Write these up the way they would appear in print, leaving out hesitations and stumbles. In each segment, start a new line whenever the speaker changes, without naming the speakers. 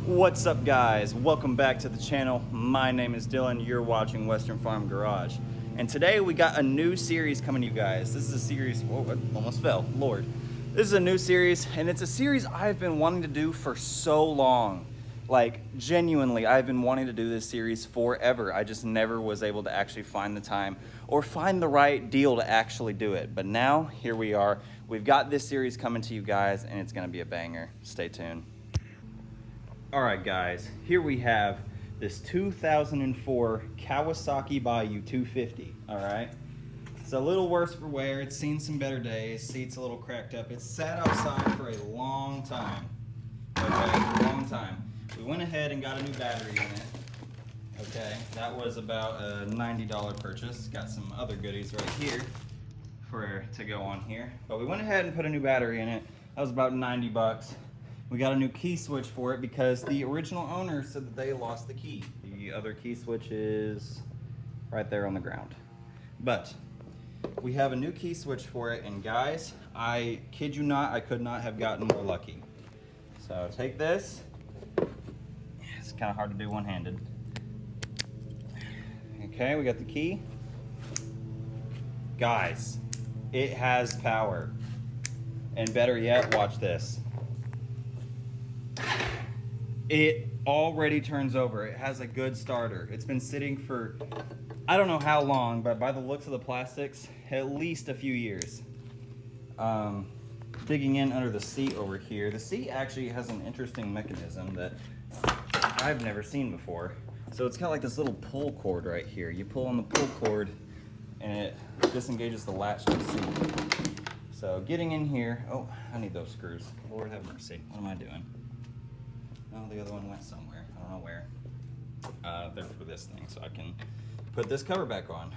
What's up, guys? Welcome back to the channel. My name is Dylan. You're watching Western Farm Garage. And today we got a new series coming to you guys. This is a series, whoa, I almost fell, Lord. This is a new series, and it's a series I've been wanting to do for so long. Like, genuinely, I've been wanting to do this series forever. I just never was able to actually find the time or find the right deal to actually do it. But now, here we are. We've got this series coming to you guys, and it's gonna be a banger. Stay tuned. All right, guys, here we have this 2004 Kawasaki Bayou 250, all right? It's a little worse for wear. It's seen some better days. Seat's a little cracked up. It's sat outside for a long time, okay, long time. We went ahead and got a new battery in it, okay? That was about a $90 purchase. Got some other goodies right here to go on here. But we went ahead and put a new battery in it. That was about 90 bucks. We got a new key switch for it because the original owner said that they lost the key. The other key switch is right there on the ground. But we have a new key switch for it, and guys, I kid you not, I could not have gotten more lucky. So take this. It's kind of hard to do one-handed. Okay, we got the key. Guys, it has power. And better yet, watch this. It already turns over. It has a good starter. It's been sitting for, I don't know how long, but by the looks of the plastics, at least a few years. Digging in under the seat over here, the seat actually has an interesting mechanism that I've never seen before. So it's got like this little pull cord right here. You pull on the pull cord and it disengages the latch to the seat. So getting in here, oh, I need those screws. Lord have mercy. What am I doing? Oh, the other one went somewhere. I don't know where. They're for this thing, so I can put this cover back on.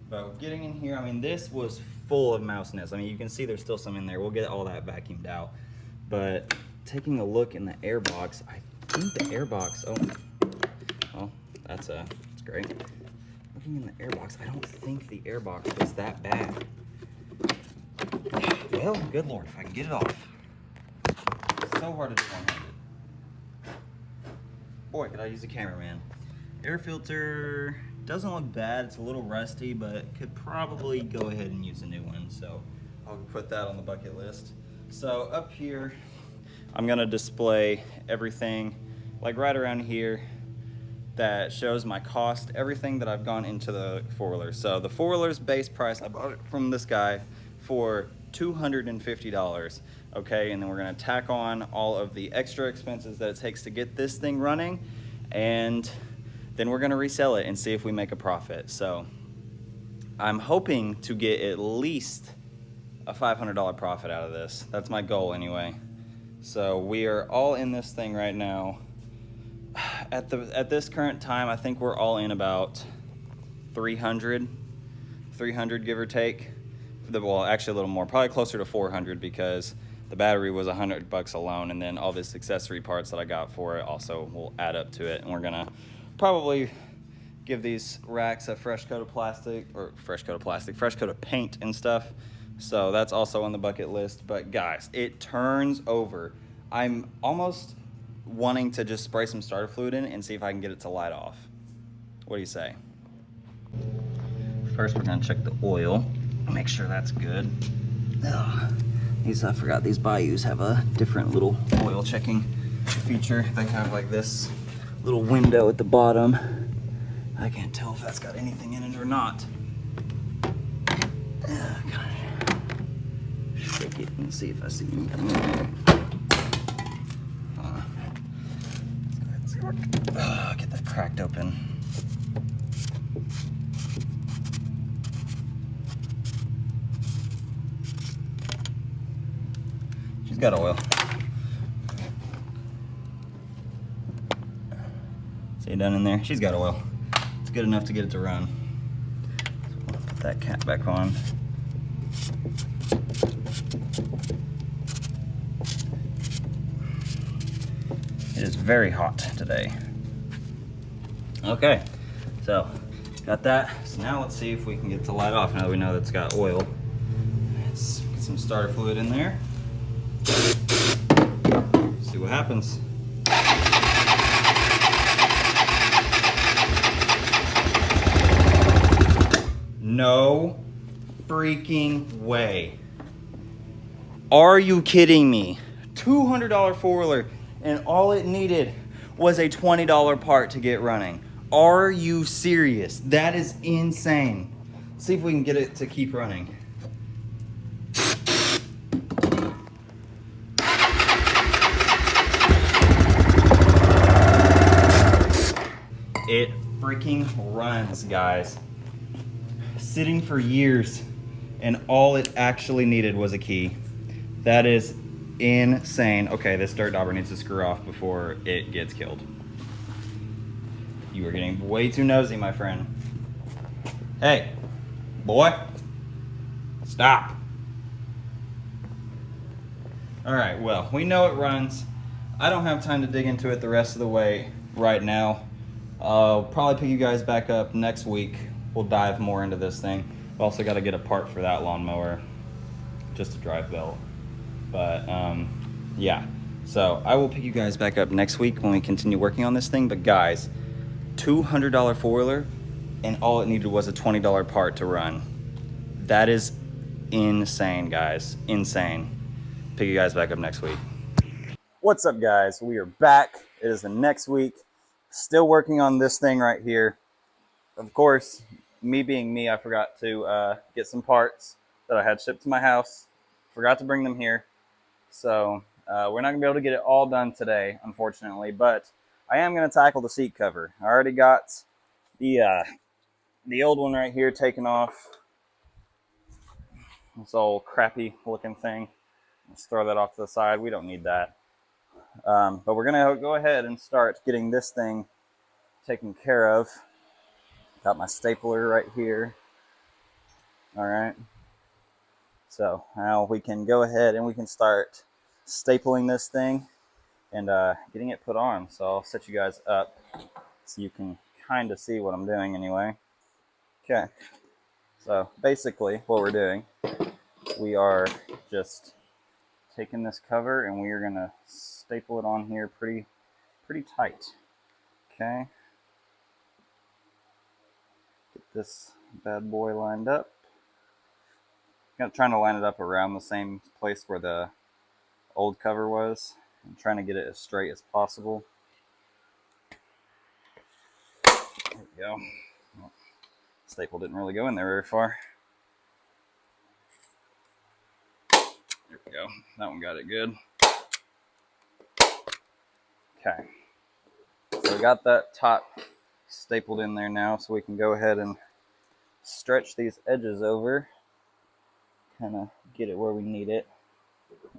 But getting in here, I mean, this was full of mouse nests. I mean, you can see there's still some in there. We'll get all that vacuumed out. But taking a look in the air box, I think the air box, that's great. Looking in the air box, I don't think the air box was that bad. Well, good Lord, if I can get it off. So hard to do one-handed. Boy, could I use a cameraman. Air filter doesn't look bad. It's a little rusty, but could probably go ahead and use a new one. So I'll put that on the bucket list. So up here, I'm gonna display everything like right around here that shows my cost, everything that I've gone into the four-wheeler. So the four-wheeler's base price, I bought it from this guy for $250, okay? And then we're gonna tack on all of the extra expenses that it takes to get this thing running, and then we're gonna resell it and see if we make a profit. So I'm hoping to get at least a $500 profit out of this. That's my goal anyway. So we are all in this thing right now. At this current time, I think we're all in about 300 give or take. Well, actually a little more, probably closer to 400 because the battery was 100 bucks alone, and then all this accessory parts that I got for it also will add up to it. And we're gonna probably give these racks a fresh coat of paint and stuff. So that's also on the bucket list. But guys, it turns over. I'm almost wanting to just spray some starter fluid in and see if I can get it to light off. What do you say? First, we're gonna check the oil. Make sure that's good. I forgot these Bayous have a different little oil checking feature. They have like this little window at the bottom. I can't tell if that's got anything in it or not. Shake it and see if I see anything in there. Get that cracked open. She's got oil. See it down in there? She's got oil. It's good enough to get it to run. So we'll put that cap back on. It is very hot today. Okay, so got that. So now let's see if we can get it to light off now that we know that it's got oil. Let's get some starter fluid in there. See what happens. No freaking way. Are you kidding me? $200 four-wheeler, and all it needed was a $20 part to get running. Are you serious? That is insane. Let's see if we can get it to keep running. It freaking runs, guys. Sitting for years, and all it actually needed was a key. That is insane. Okay, this dirt dauber needs to screw off before it gets killed. You are getting way too nosy, my friend. Hey, boy, stop. All right, well, we know it runs. I don't have time to dig into it the rest of the way right now. I'll probably pick you guys back up next week. We'll dive more into this thing. I've also got to get a part for that lawnmower, just a drive belt. But yeah, so I will pick you guys back up next week when we continue working on this thing. But guys, $200 four-wheeler, and all it needed was a $20 part to run. That is insane, guys, insane. Pick you guys back up next week. What's up, guys? We are back. It is the next week. Still working on this thing right here. Of course, me being me, I forgot to get some parts that I had shipped to my house. Forgot to bring them here. So we're not going to be able to get it all done today, unfortunately. But I am going to tackle the seat cover. I already got the old one right here taken off. This old crappy looking thing. Let's throw that off to the side. We don't need that. But we're going to go ahead and start getting this thing taken care of. Got my stapler right here. All right. So now we can go ahead and we can start stapling this thing and getting it put on. So I'll set you guys up so you can kind of see what I'm doing anyway. Okay. So basically what we're doing, we are just taking this cover and we are going to staple it on here pretty tight. Okay. Get this bad boy lined up. I'm trying to line it up around the same place where the old cover was. I'm trying to get it as straight as possible. There we go. Well, staple didn't really go in there very far. There we go. That one got it good. Okay. So we got that top stapled in there now, so we can go ahead and stretch these edges over. Kind of get it where we need it.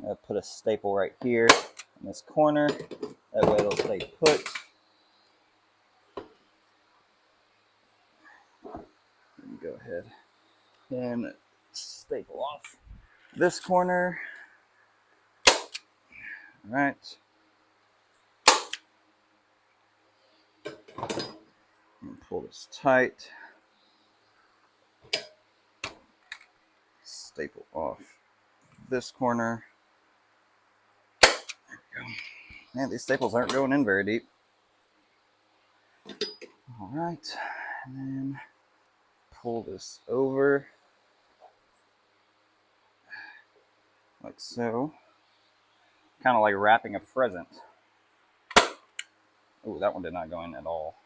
I'll put a staple right here in this corner. That way it'll stay put. Go ahead and staple off this corner. All right. And pull this tight. Staple off this corner. There we go. Man, these staples aren't going in very deep. All right, and then pull this over like so. Kind of like wrapping a present. Oh, that one did not go in at all.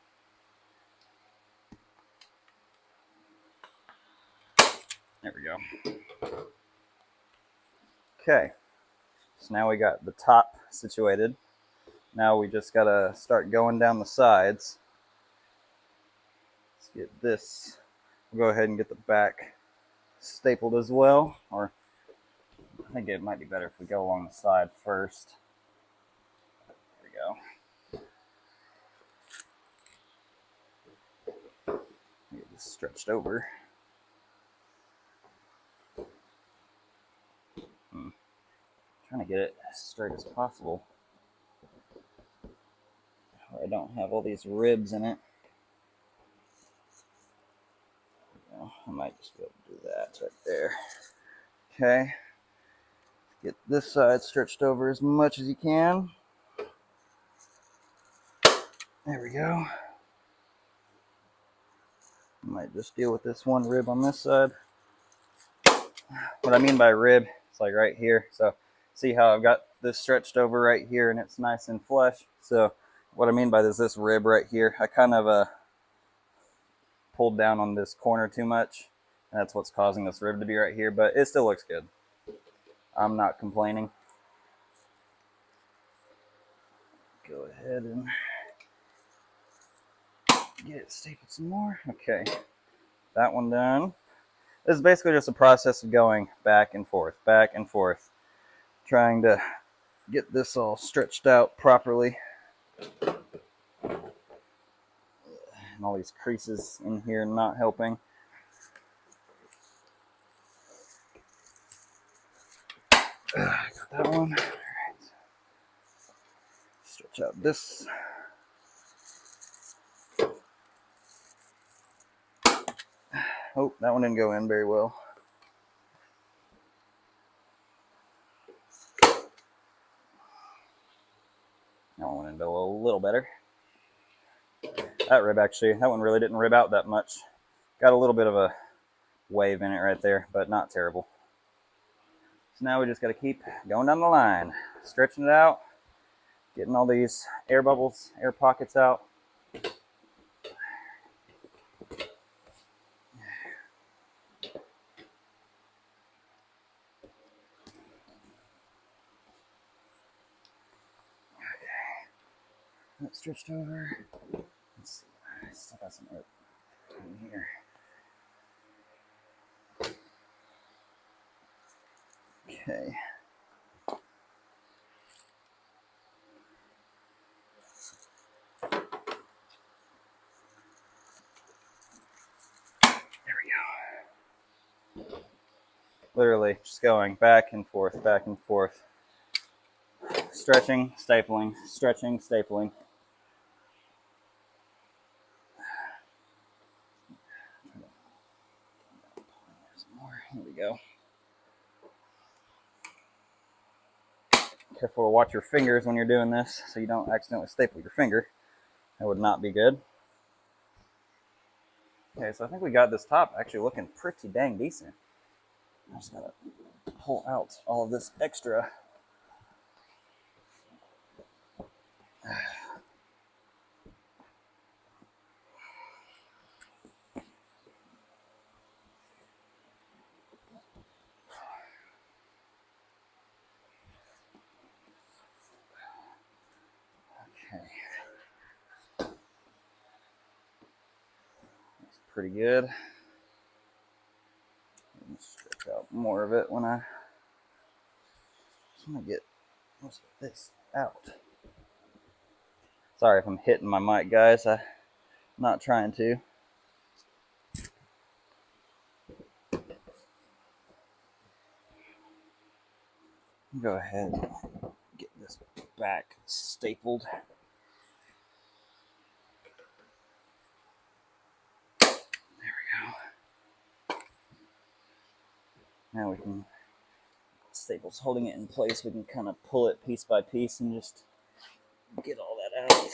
There we go. Okay, so now we got the top situated. Now we just gotta start going down the sides. Let's get this. We'll go ahead and get the back stapled as well. Or I think it might be better if we go along the side first. There we go. Get this stretched over. Trying to get it as straight as possible. I don't have all these ribs in it. I might just be able to do that right there. Okay. Get this side stretched over as much as you can. There we go. I might just deal with this one rib on this side. What I mean by rib, it's like right here. So see how I've got this stretched over right here and it's nice and flush. So what I mean by this rib right here, I kind of pulled down on this corner too much. And that's what's causing this rib to be right here, but it still looks good. I'm not complaining. Go ahead and get it stapled some more. Okay, that one done. This is basically just a process of going back and forth, trying to get this all stretched out properly. And all these creases in here not helping. Got that one. All right. Stretch out this. Oh, that one didn't go in very well. That one went in a little better. That rib actually, that one really didn't rib out that much. Got a little bit of a wave in it right there, but not terrible. So now we just got to keep going down the line, stretching it out, getting all these air bubbles, air pockets out. That stretched over. Let's see. I still got some in here. Okay. There we go. Literally just going back and forth, back and forth. Stretching, stapling, stretching, stapling. Some more. Here we go. Careful to watch your fingers when you're doing this so you don't accidentally staple your finger. That would not be good. Okay, so I think we got this top actually looking pretty dang decent. I just gotta pull out all of this extra. Okay. That's pretty good. Stretch out more of it when I just want to get most of this out. Sorry if I'm hitting my mic, guys. I'm not trying to. Go ahead and get this back stapled. There we go. Now we can, staples holding it in place, we can kind of pull it piece by piece and just get all that out.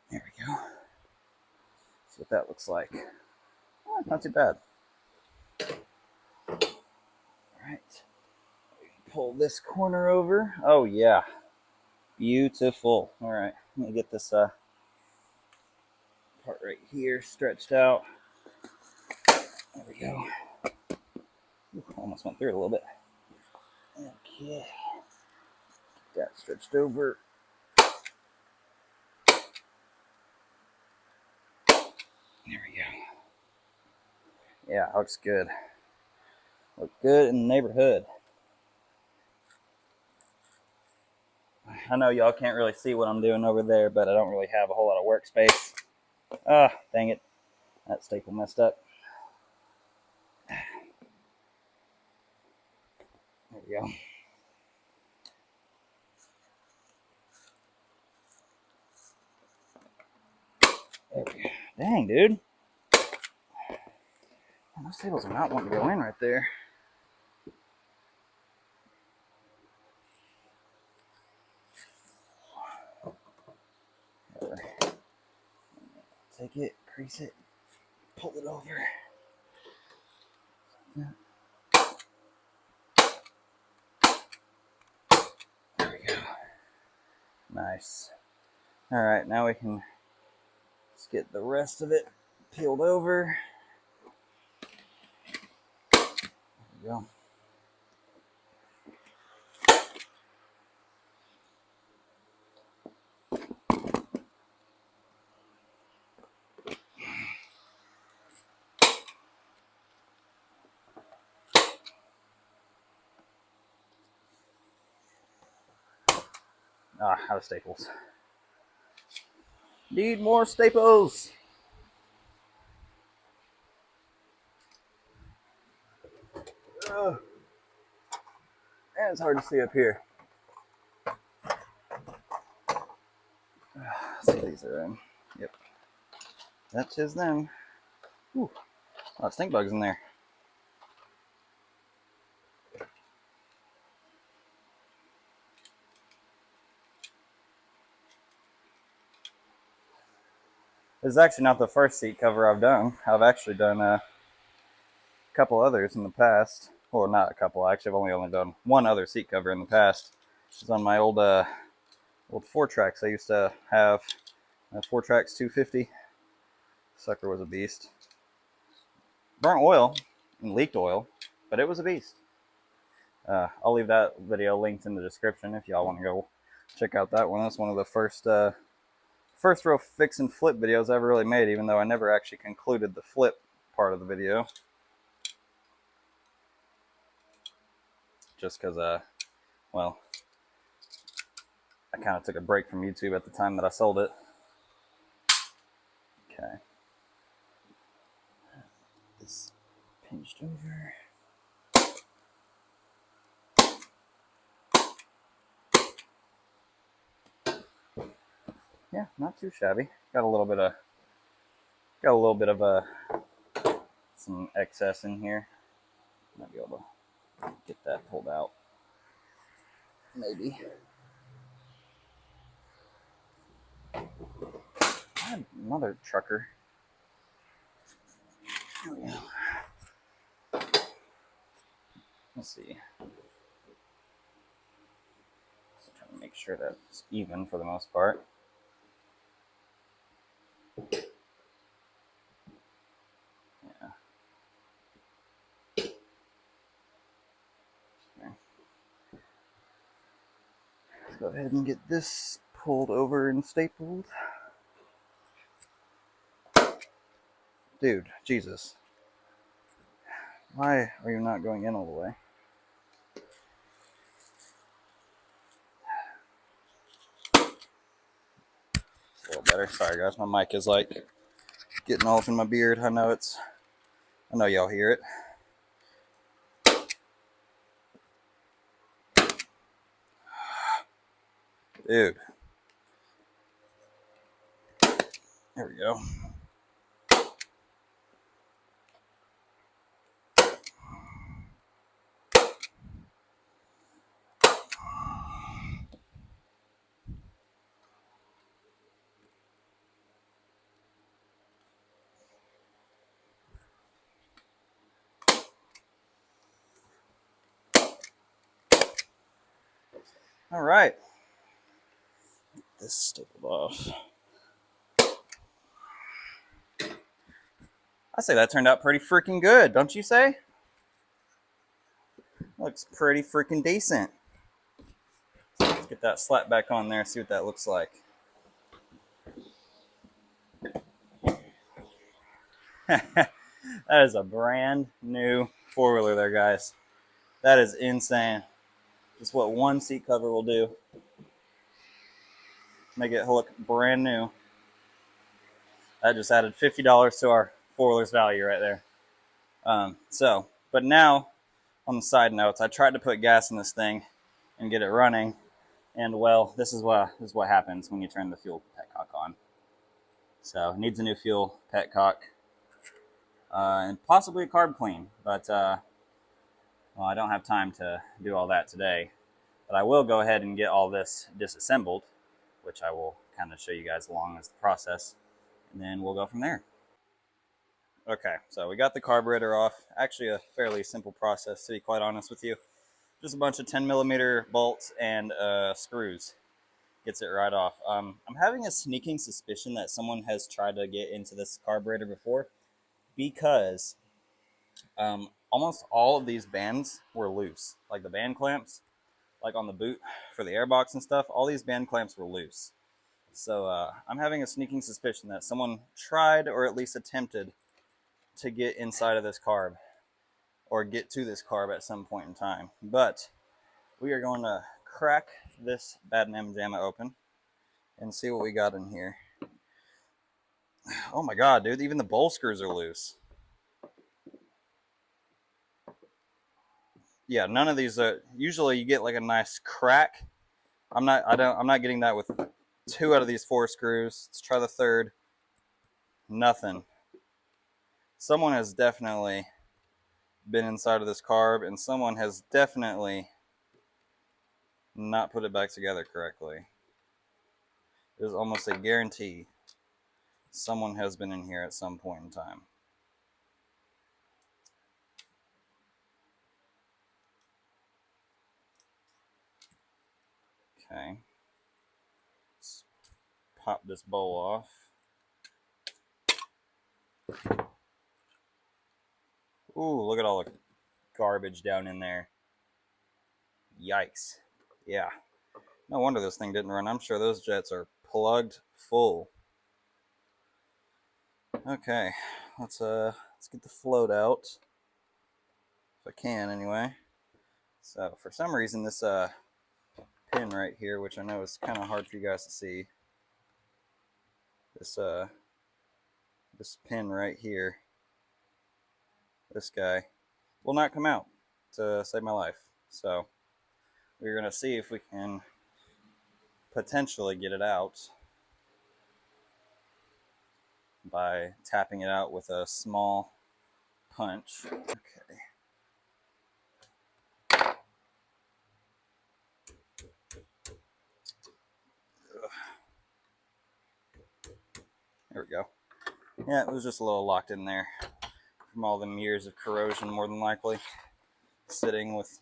There we go. See what that looks like. Oh, not too bad. All right. Pull this corner over. Oh yeah. Beautiful. All right. Let me get this part right here stretched out. There we go. Ooh, almost went through it a little bit. Okay. Get that stretched over. There we go. Yeah, looks good. Look good in the neighborhood. I know y'all can't really see what I'm doing over there, but I don't really have a whole lot of workspace. Ah, dang it. That staple messed up. There we go. There we go. Dang, dude. Those tables are not wanting to go in right there. over. Take it, crease it, pull it over. There we go. Nice. All right, now we can just get the rest of it peeled over. There we go. Ah, out of staples. Need more staples. And it's hard to see up here. See, these are in. Yep. That's his them. Ooh, a lot of stink bugs in there. This is actually not the first seat cover I've done. I've actually done a couple others in the past. Well, not a couple. Actually, I've only done one other seat cover in the past. It was on my old 4-Tracks I used to have. 4-Tracks 250. Sucker was a beast. Burnt oil and leaked oil, but it was a beast. I'll leave that video linked in the description if y'all want to go check out that one. That's one of the first real fix and flip videos I ever really made, even though I never actually concluded the flip part of the video. Just because, well, I kind of took a break from YouTube at the time that I sold it. Okay. This pinched over. Yeah, not too shabby. Got a little bit of some excess in here. Might be able to get that pulled out. Maybe. Another trucker. Here we go. Let's see. Just trying to make sure that's even for the most part. Yeah. Okay. Let's go ahead and get this pulled over and stapled. Dude, Jesus. Why are you not going in all the way? It's a little better. Sorry guys, my mic is like getting all up in my beard. I know y'all hear it. Dude. There we go. All right. Get this stapled off. I say that turned out pretty freaking good, don't you say? Looks pretty freaking decent. Let's get that slap back on there, see what that looks like. That is a brand new 4-wheeler there, guys. That is insane. Just what one seat cover will do. Make it look brand new. That just added $50 to our 4-wheeler's value right there. But now, on the side notes, I tried to put gas in this thing and get it running, and well, this is what happens when you turn the fuel petcock on. So it needs a new fuel petcock and possibly a carb clean, but well, I don't have time to do all that today. But I will go ahead and get all this disassembled, which I will kind of show you guys along as the process, and then we'll go from there. Okay, so we got the carburetor off. Actually, a fairly simple process, to be quite honest with you. Just a bunch of 10mm bolts and screws. Gets it right off. I'm having a sneaking suspicion that someone has tried to get into this carburetor before, because almost all of these bands were loose. Like the band clamps, like on the boot for the airbox and stuff, all these band clamps were loose. So I'm having a sneaking suspicion that someone tried, or at least attempted, to get inside of this carb, or get to this carb at some point in time. But we are going to crack this bad mam jamma open and see what we got in here. Oh my god, dude, even the bowl screws are loose. Yeah, none of these are, usually you get like a nice crack. I'm not getting that with 2 out of these 4 screws. Let's try the third. Nothing. Someone has definitely been inside of this carb, and someone has definitely not put it back together correctly. There's almost a guarantee someone has been in here at some point in time. Okay. Let's pop this bowl off. Ooh, look at all the garbage down in there. Yikes. Yeah. No wonder this thing didn't run. I'm sure those jets are plugged full. Okay. Let's get the float out. If I can, anyway. So, for some reason, this pin right here, which I know is kind of hard for you guys to see, this pin right here, this guy, will not come out to save my life. So we're going to see if we can potentially get it out by tapping it out with a small punch. Okay. There we go. Yeah, it was just a little locked in there from all them years of corrosion, more than likely, sitting with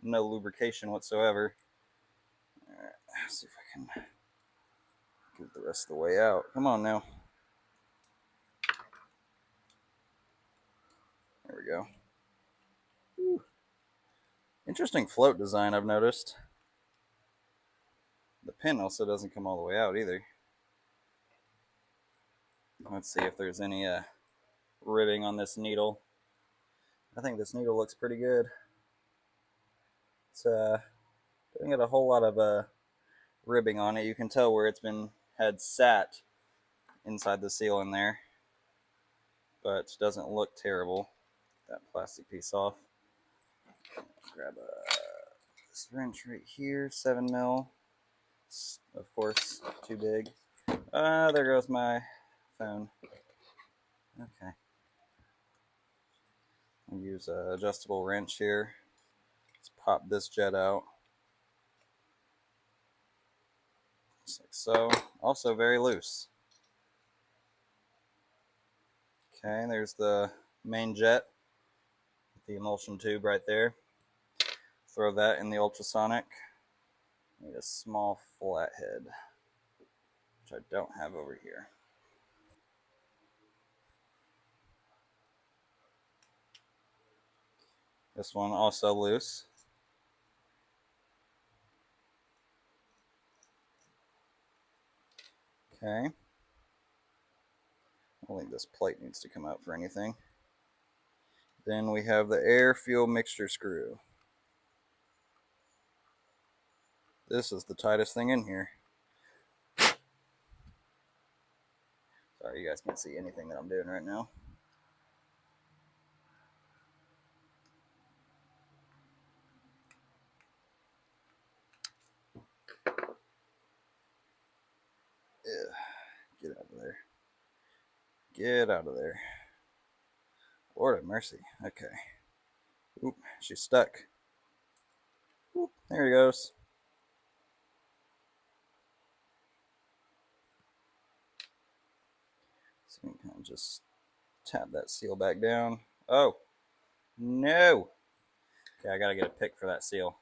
no lubrication whatsoever. All right, let's see if I can get it the rest of the way out. Come on now. There we go. Whew. Interesting float design, I've noticed. The pin also doesn't come all the way out either. Let's see if there's any ribbing on this needle. I think this needle looks pretty good. It's doesn't get a whole lot of ribbing on it. You can tell where it's had sat inside the seal in there, but it doesn't look terrible. That plastic piece off. Grab this wrench right here, 7mm. Of course, too big. There goes my phone. Okay. I'll use an adjustable wrench here. Let's pop this jet out. Just like so. Also very loose. Okay, there's the main jet. The emulsion tube right there. Throw that in the ultrasonic. Need a small flathead, which I don't have over here. This one also loose. Okay. I don't think this plate needs to come out for anything. Then we have the air fuel mixture screw. This is the tightest thing in here. Sorry, you guys can't see anything that I'm doing right now. Ugh. Get out of there. Get out of there. Lord have mercy. Okay. Oop, she's stuck. Oop, there he goes. So you can kind of just tap that seal back down. Oh, no. Okay, I gotta get a pick for that seal.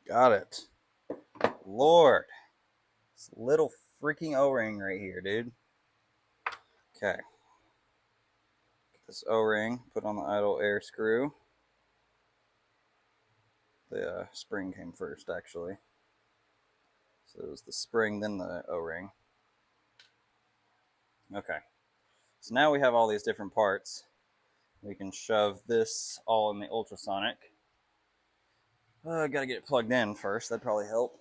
Got it. Lord. This little freaking O-ring right here, dude. Okay. Get this O-ring, put on the idle air screw. The spring came first, actually. So it was the spring, then the O-ring. Okay. So now we have all these different parts. We can shove this all in the ultrasonic. Gotta get it plugged in first. That'd probably help.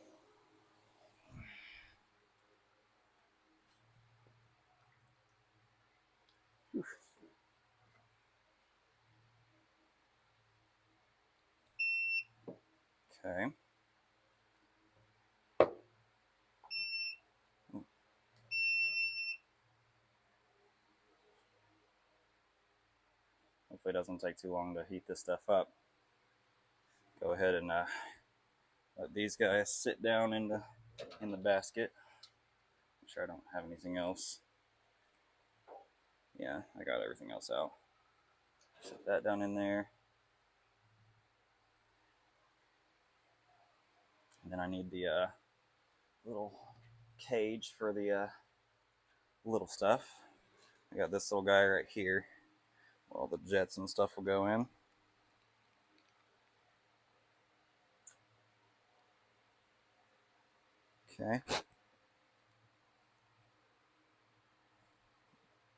Okay. Hopefully it doesn't take too long to heat this stuff up. Go ahead and let these guys sit down in the basket. Make sure I don't have anything else. Yeah, I got everything else out. Set that down in there. And then I need the little cage for the little stuff. I got this little guy right here. Where all the jets and stuff will go in. Okay.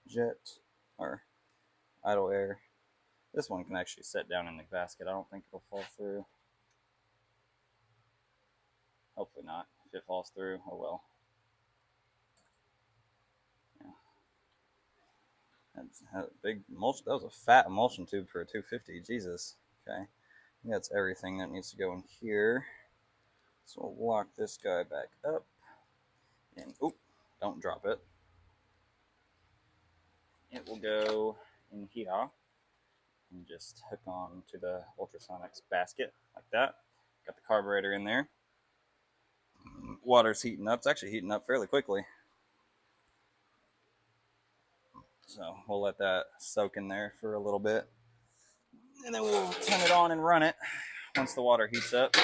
Jet or idle air. This one can actually set down in the basket. I don't think it'll fall through. Hopefully not. If it falls through, oh well. Yeah. That's a big emulsion. That was a fat emulsion tube for a 250. Jesus. Okay. That's everything that needs to go in here. So we'll lock this guy back up. And oop, don't drop it. It will go in here and just hook on to the ultrasonics basket like that. Got the carburetor in there. Water's heating up. It's actually heating up fairly quickly. So we'll let that soak in there for a little bit. And then we'll turn it on and run it once the water heats up.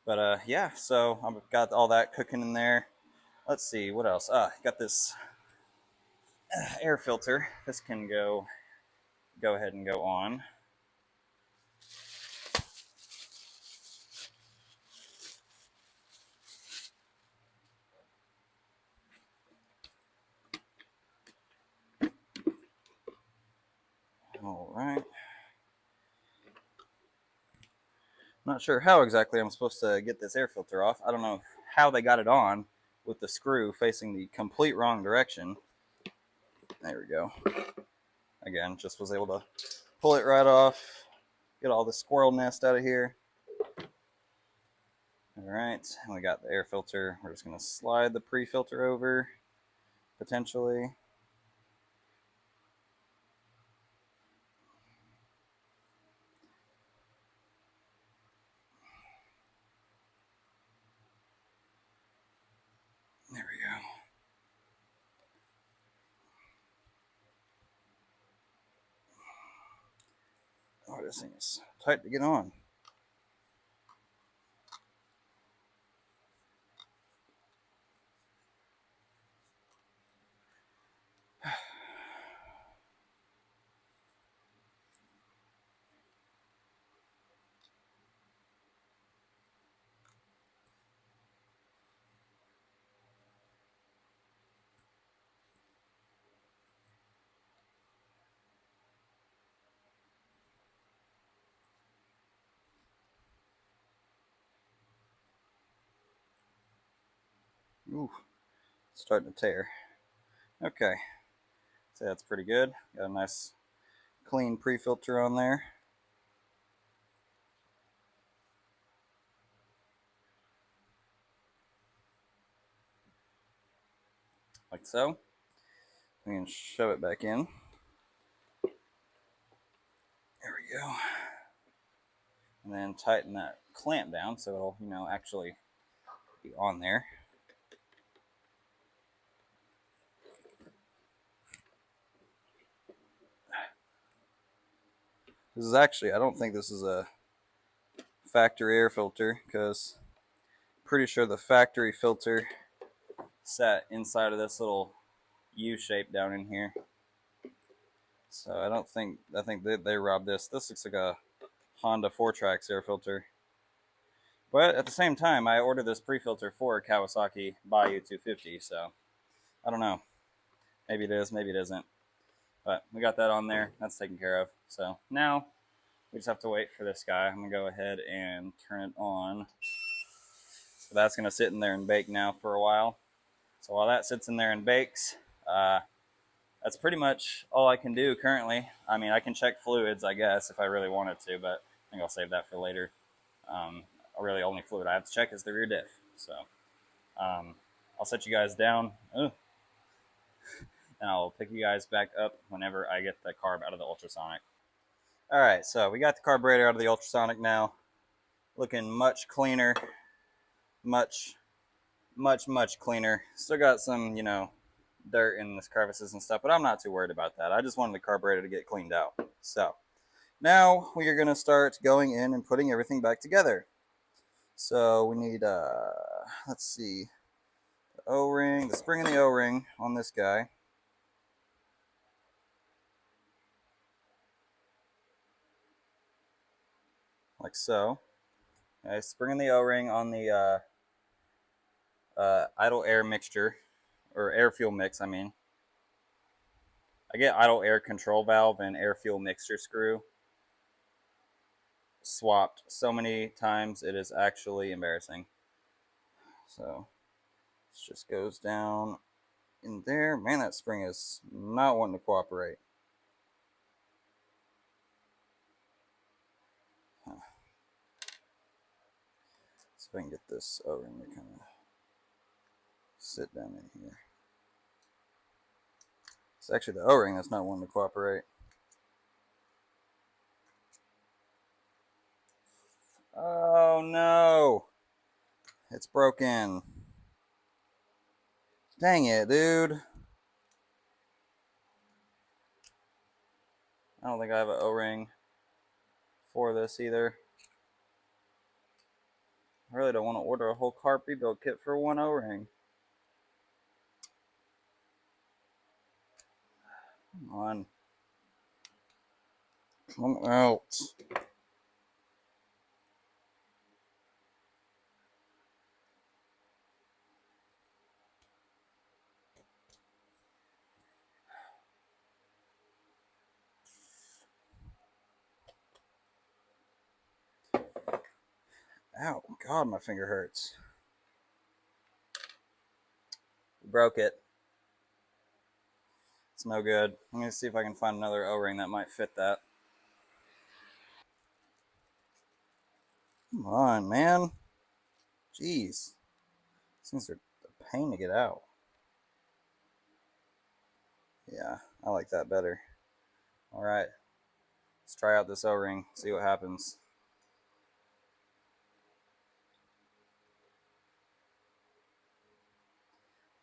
But yeah, so I've got all that cooking in there. Let's see, what else? Got this air filter. This can go ahead and go on. All right. Not sure how exactly I'm supposed to get this air filter off. I don't know how they got it on with the screw facing the complete wrong direction. There we go. Again, just was able to pull it right off, get all the squirrel nest out of here. All right, and we got the air filter. We're just gonna slide the pre-filter over, potentially. There we go. Oh, this thing is tight to get on. Ooh, it's starting to tear. Okay, so that's pretty good. Got a nice clean pre-filter on there. Like so. We can shove it back in. There we go. and then tighten that clamp down so it'll, you know, actually be on there. This is actually, I don't think this is a factory air filter, because I'm pretty sure the factory filter sat inside of this little U shape down in here. So I think they robbed this. This looks like a Honda 4-Trax air filter. But at the same time, I ordered this pre-filter for a Kawasaki Bayou 250, so I don't know. Maybe it is, maybe it isn't. But we got that on there. That's taken care of. So now we just have to wait for this guy. I'm going to go ahead and turn it on. So that's going to sit in there and bake now for a while. So while that sits in there and bakes, that's pretty much all I can do currently. I mean, I can check fluids, I guess, if I really wanted to, but I think I'll save that for later. Really, only fluid I have to check is the rear diff. So I'll set you guys down, and I'll pick you guys back up whenever I get the carb out of the ultrasonic. All right, so we got the carburetor out of the ultrasonic now. Looking much cleaner, much cleaner. Still got some, you know, dirt in the crevices and stuff, but I'm not too worried about that. I just wanted the carburetor to get cleaned out. So now we are going to start going in and putting everything back together. So we need, let's see, the O-ring, the spring and the O-ring on this guy. Like so. Okay, spring and the O-ring on the idle air mixture, or air fuel mix, I mean. I get idle air control valve and air fuel mixture screw swapped so many times it is actually embarrassing. So this just goes down in there. Man, that spring is not wanting to cooperate. Huh. See if I can get this O-ring to kind of sit down in here. It's actually the O-ring that's not wanting to cooperate. Oh no! It's broken. Dang it, dude. I don't think I have an O-ring for this either. I really don't want to order a whole carb rebuild kit for one O-ring. Come on. Come out. Ow, God, my finger hurts. Broke it. It's no good. I'm going to see if I can find another O-ring that might fit that. Come on, man. Jeez. These things are a pain to get out. Yeah, I like that better. Alright. Let's try out this O-ring, see what happens.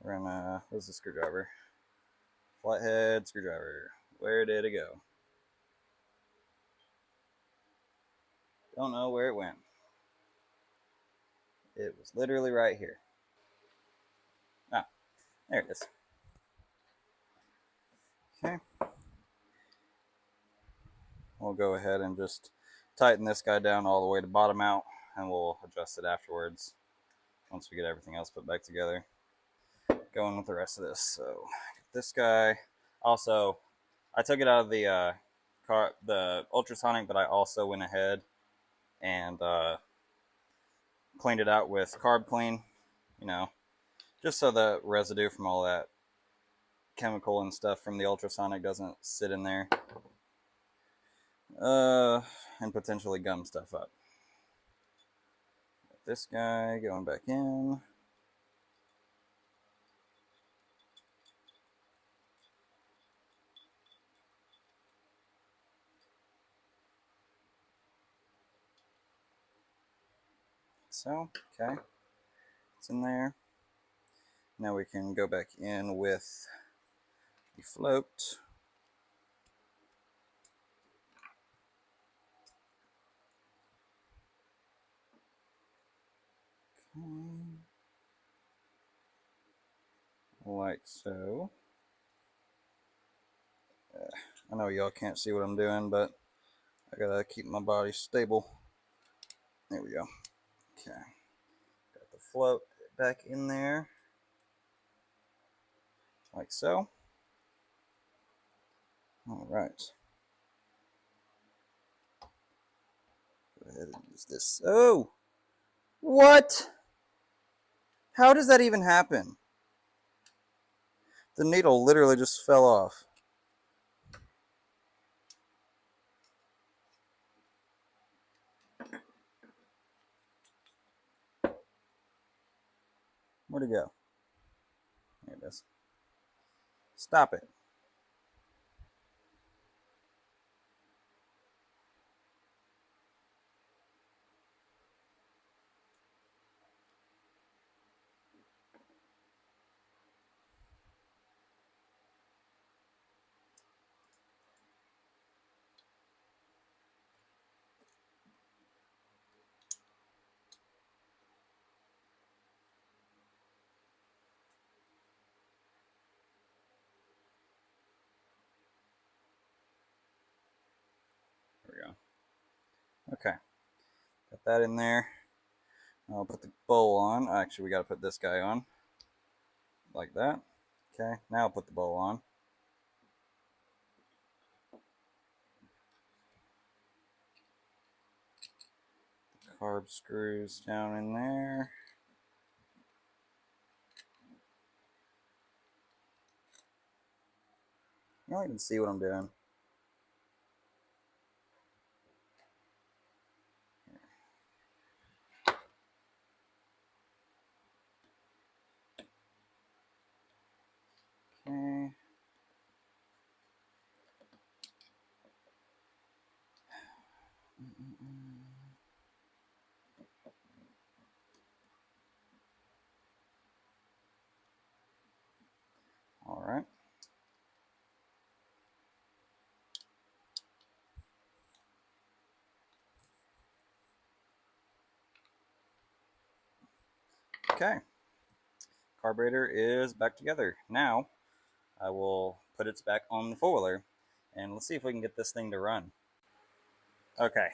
We're gonna, where's the screwdriver? Flathead screwdriver. Where did it go? Don't know where it went. It was literally right here. Ah, there it is. Okay. We'll go ahead and just tighten this guy down all the way to bottom out, and we'll adjust it afterwards once we get everything else put back together. Going with the rest of this. So this guy, also, I took it out of the the ultrasonic, but I also went ahead and cleaned it out with carb clean, you know, just so the residue from all that chemical and stuff from the ultrasonic doesn't sit in there and potentially gum stuff up. This guy going back in. so. Okay, it's in there. Now we can go back in with the float. Okay. Like so. I know y'all can't see what I'm doing, but I gotta keep my body stable. There we go. Okay. Got the float back in there. Like so. Alright. Go ahead and use this. Oh! What? How does that even happen? The needle literally just fell off. Where'd it go? There it is. Stop it. There we go. Okay. Got that in there. I'll put the bowl on. Actually, we got to put this guy on. Like that. Okay. Now I'll put the bowl on. Carb screws down in there. You don't even see what I'm doing. Okay. All right. Okay. Carburetor is back together. Now I will put it back on the four-wheeler and let's see if we can get this thing to run. Okay.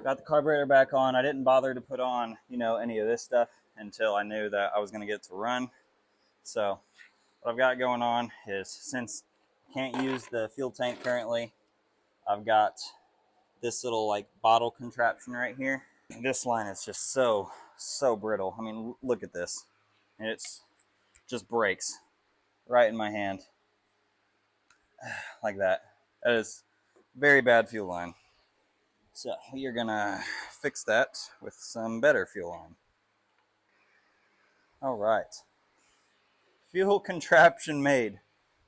Got the carburetor back on. I didn't bother to put on, any of this stuff until I knew that I was going to get it to run. So what I've got going on is, since I can't use the fuel tank currently, I've got this little like bottle contraption right here. This line is just so brittle. I mean, look at this. And it's just breaks right in my hand like that. That is very bad fuel line. So you're gonna fix that with some better fuel line. All right. Fuel contraption made.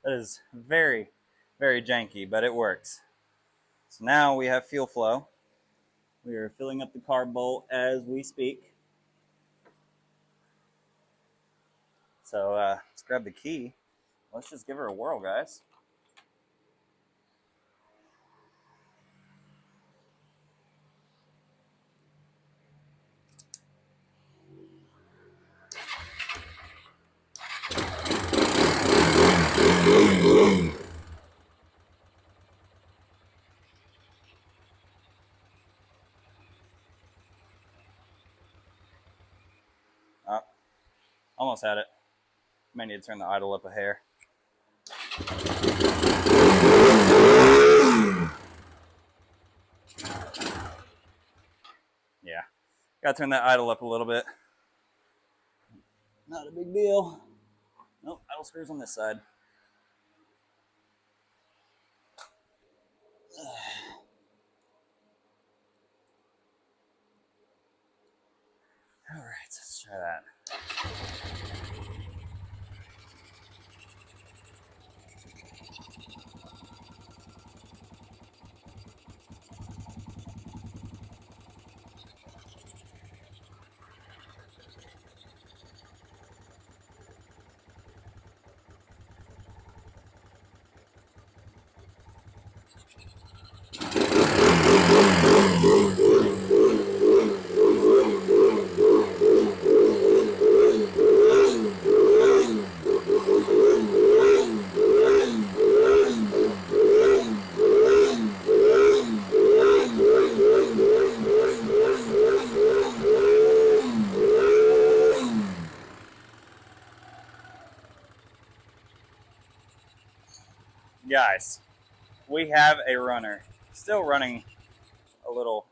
That is very janky, but it works. So now we have fuel flow. We are filling up the carb bowl as we speak. So let's grab the key. Let's just give her a whirl, guys. Oh, almost had it. May need to turn the idle up a hair. Yeah, gotta turn that idle up a little bit. Not a big deal. Nope, idle screws on this side. All right, let's try that. guys, we have a runner. Still running a little,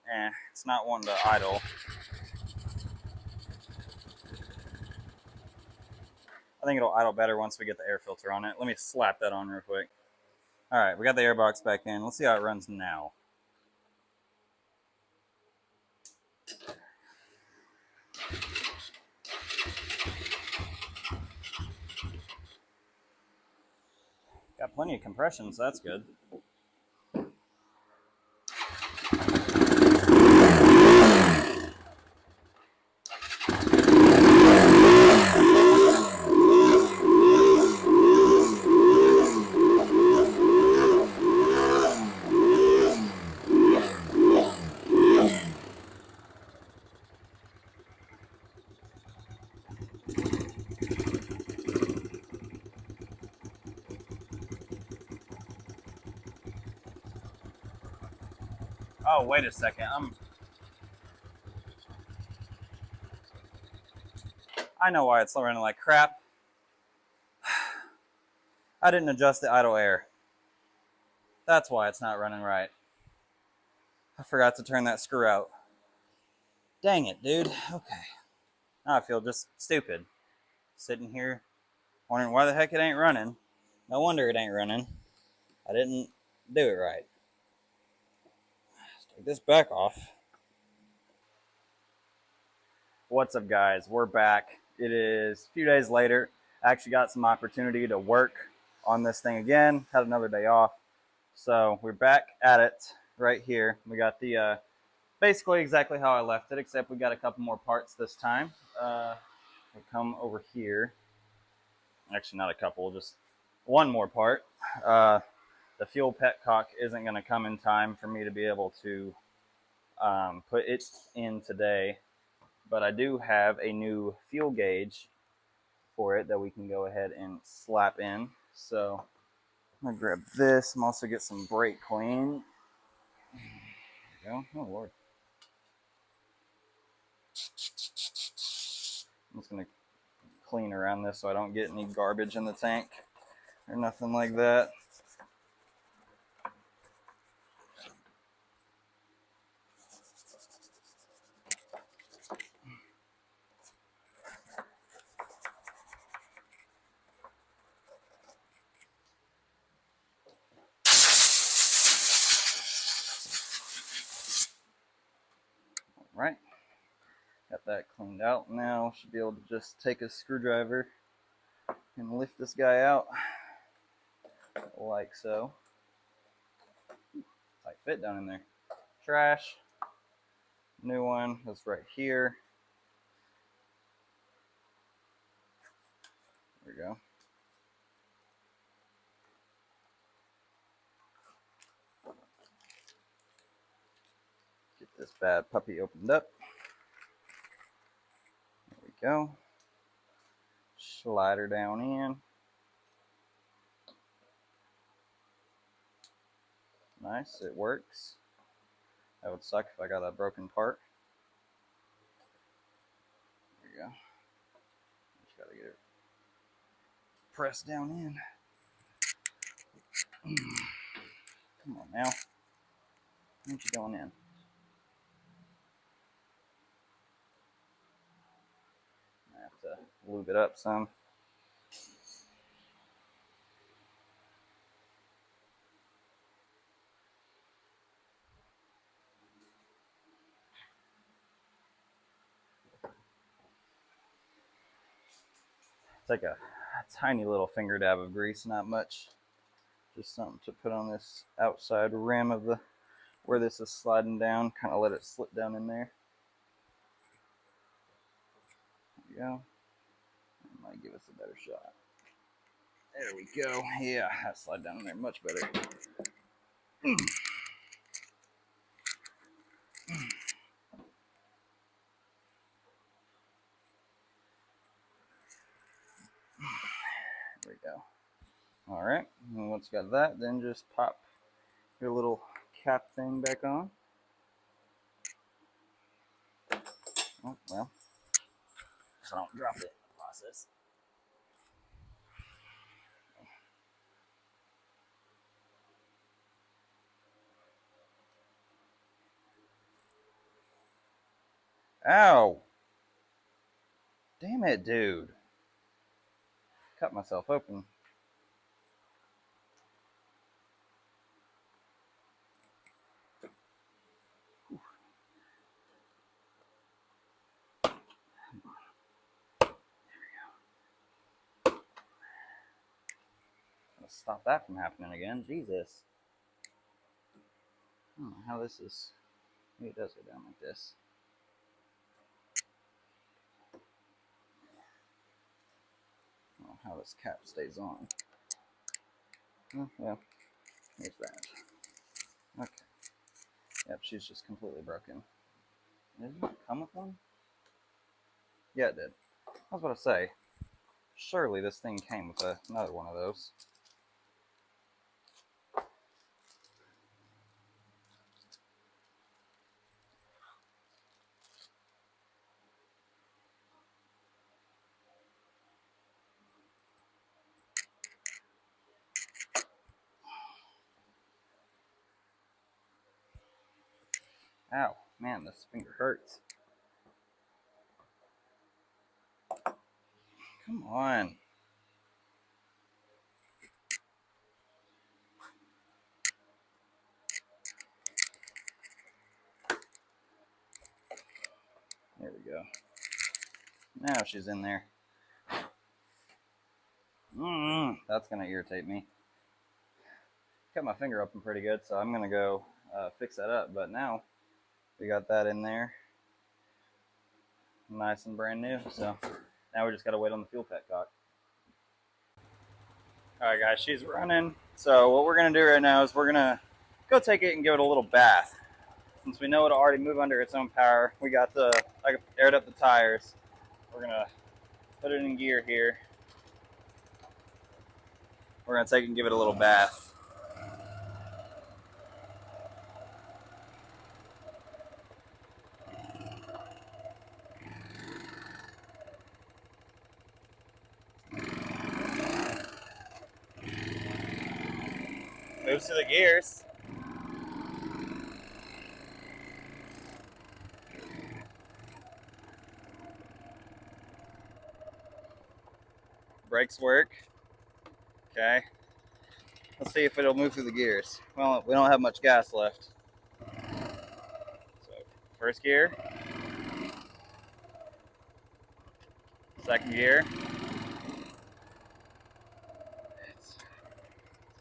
it's not wanting to idle. I think it'll idle better once we get the air filter on it. Let me slap that on real quick. All right, we got the air box back in. Let's see how it runs now. Got plenty of compression, so that's good. Oh, wait a second. I know why it's running like crap. I didn't adjust the idle air. That's why it's not running right. I forgot to turn that screw out. Dang it, dude. Okay. Now I feel just stupid. Sitting here wondering why the heck it ain't running. No wonder it ain't running. I didn't do it right. Let's take this back off. What's up, guys? We're back. It is a few days later. I actually got some opportunity to work on this thing again. Had another day off. So we're back at it right here. We got the basically exactly how I left it, except we got a couple more parts this time. We come over here. Actually, not a couple, just one more part. The fuel petcock isn't going to come in time for me to be able to put it in today. But I do have a new fuel gauge for it that we can go ahead and slap in. So I'm gonna grab this. I'm also get some brake clean. There we go. Oh Lord. I'm just gonna clean around this so I don't get any garbage in the tank or nothing like that. Right. Got that cleaned out now. Should be able to just take a screwdriver and lift this guy out like so. Tight fit down in there. Trash. New one that's right here. There we go. Get this bad puppy opened up. There we go. Slide her down in. Nice, it works. That would suck if I got a broken part. There you go. Just gotta get it pressed down in. Come on now. Why aren't you going in? I have to lube it up some. It's like a tiny little finger dab of grease, not much. Just something to put on this outside rim of the where this is sliding down. Kind of let it slip down in there. There we go. That might give us a better shot. There we go. Yeah, that slide down in there much better. There we go. All right, and once you got that, then just pop your little cap thing back on. Oh, well, so I don't drop it in the process. Ow! Damn it, dude. Cut myself open. Let's stop that from happening again. Jesus. I don't know how this is. Maybe it does go down like this. I don't know how this cap stays on. Oh, well, here's that. Okay. Yep, she's just completely broken. Did it come with one? Yeah, it did. I was about to say, surely this thing came with another one of those. Ow, man, this finger hurts. Come on. There we go. Now she's in there. That's going to irritate me. Cut my finger open pretty good, so I'm going to go fix that up. But now we got that in there. Nice and brand new. So now we just got to wait on the fuel petcock. Alright guys, she's running. So what we're going to do right now is we're going to go take it and give it a little bath. Since we know it'll already move under its own power, I aired up the tires. We're going to put it in gear here. We're going to take it and give it a little bath. Moves to the gears. Brakes work. Okay. Let's see if it'll move through the gears. Well, we don't have much gas left. So, first gear. Second gear. It's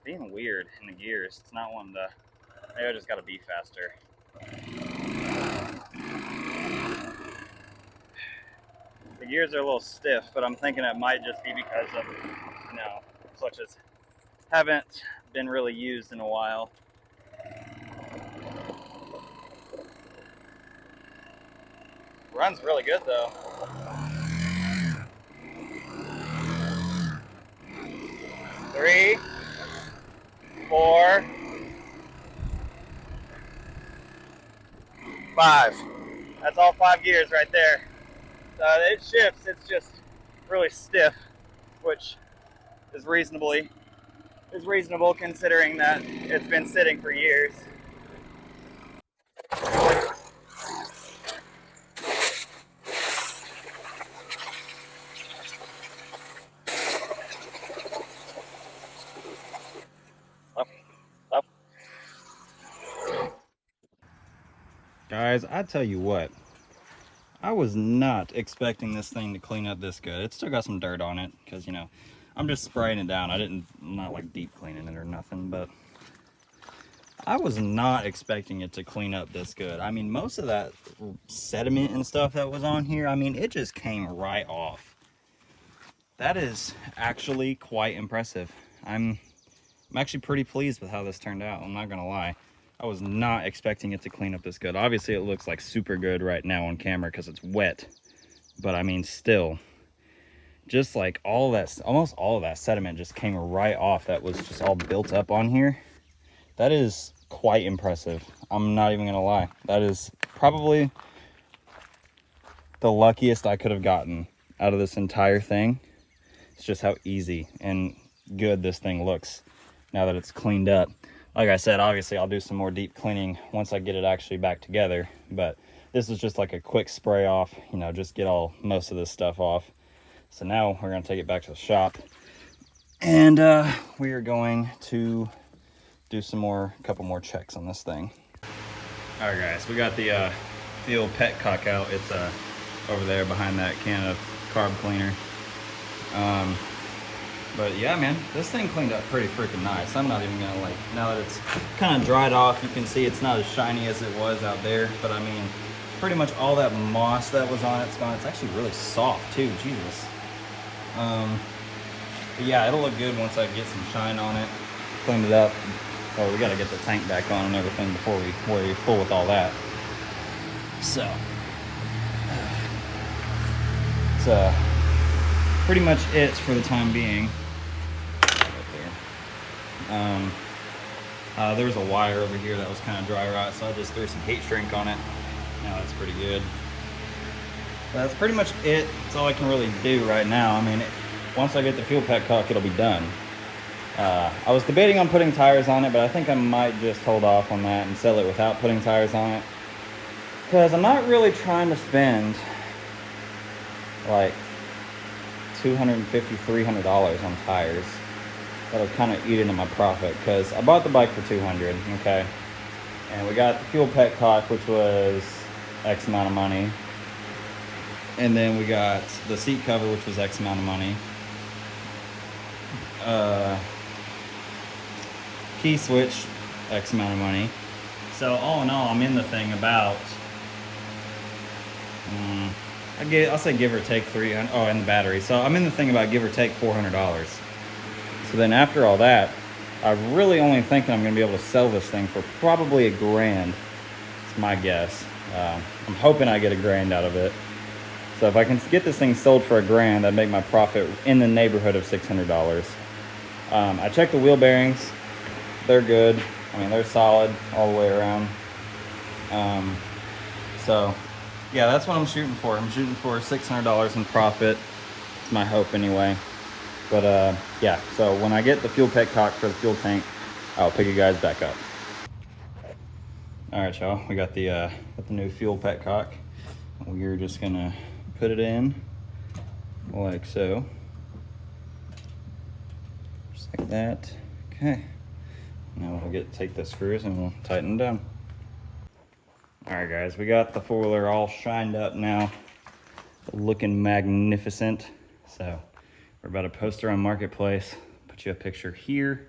being weird in the gears. It's not wanting to. Maybe I just gotta be faster. The gears are a little stiff, but I'm thinking it might just be because of, clutches haven't been really used in a while. Runs really good though. Three, 4, 5. That's all 5 gears right there. It shifts. It's just really stiff, which is reasonable considering that it's been sitting for years. Up. Guys, I tell you what, I was not expecting this thing to clean up this good. It's still got some dirt on it because, I'm just spraying it down. I'm not like deep cleaning it or nothing, but I was not expecting it to clean up this good. I mean, most of that sediment and stuff that was on here, I mean, it just came right off. That is actually quite impressive. I'm actually pretty pleased with how this turned out. I'm not gonna lie. I was not expecting it to clean up this good. Obviously, it looks like super good right now on camera because it's wet. But I mean, still, just like almost all of that sediment just came right off. That was just all built up on here. That is quite impressive. I'm not even gonna lie. That is probably the luckiest I could have gotten out of this entire thing. It's just how easy and good this thing looks now that it's cleaned up. Like I said, obviously I'll do some more deep cleaning once I get it actually back together, but This is just like a quick spray off, you know, just get most of this stuff off. So now we're gonna take it back to the shop, and we are going to do a couple more checks on this thing. All right, guys, we got the fuel petcock out. It's over there behind that can of carb cleaner. But yeah, man, this thing cleaned up pretty freaking nice. I'm not even gonna, like, now that it's kind of dried off, you can see it's not as shiny as it was out there. But I mean, pretty much all that moss that was on it's gone. It's actually really soft too, Jesus. But yeah, it'll look good once I get some shine on it. Cleaned it up. Oh, we gotta get the tank back on and everything before we fool with all that. So, it's pretty much it for the time being. There was a wire over here that was kind of dry rot, so I just threw some heat shrink on it. Now that's pretty good. But that's pretty much it. That's all I can really do right now. I mean, once I get the fuel petcock, it'll be done. I was debating on putting tires on it, but I think I might just hold off on that and sell it without putting tires on it. Because I'm not really trying to spend like $250, $300 on tires. That'll kind of eat into my profit, because I bought the bike for $200, okay? And we got the fuel petcock, which was X amount of money. And then we got the seat cover, which was X amount of money. Key switch, X amount of money. So all in all, I'm in the thing about, I'll say give or take $300. Oh, and the battery. So I'm in the thing about give or take $400. So then after all that, I'm really only thinking I'm gonna be able to sell this thing for probably $1,000. It's my guess. I'm hoping I get $1,000 out of it. So if I can get this thing sold for $1,000, that'd make my profit in the neighborhood of $600. I checked the wheel bearings. They're good. I mean, they're solid all the way around. So yeah, that's what I'm shooting for. I'm shooting for $600 in profit. It's my hope anyway. But yeah, so when I get the fuel petcock for the fuel tank, I'll pick you guys back up. All right, y'all, we got the new fuel petcock. We're just gonna put it in like so. Just like that. Okay. Now we'll take the screws and we'll tighten them down. All right, guys, we got the four-wheeler all shined up now, looking magnificent. So we're about to post her on Marketplace. Put you a picture here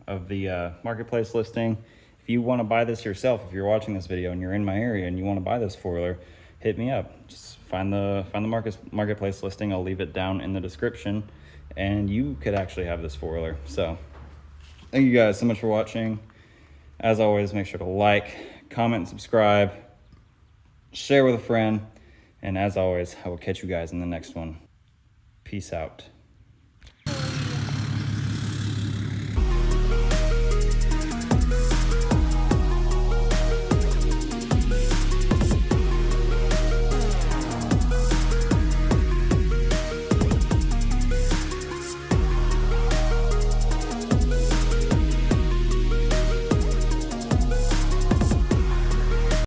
of the Marketplace listing. If you want to buy this yourself, if you're watching this video and you're in my area and you want to buy this four-wheeler, hit me up. Just find the Marketplace listing. I'll leave it down in the description, and you could actually have this four-wheeler. So thank you guys so much for watching. As always, make sure to like, comment, and subscribe, share with a friend, and as always, I will catch you guys in the next one. Peace out.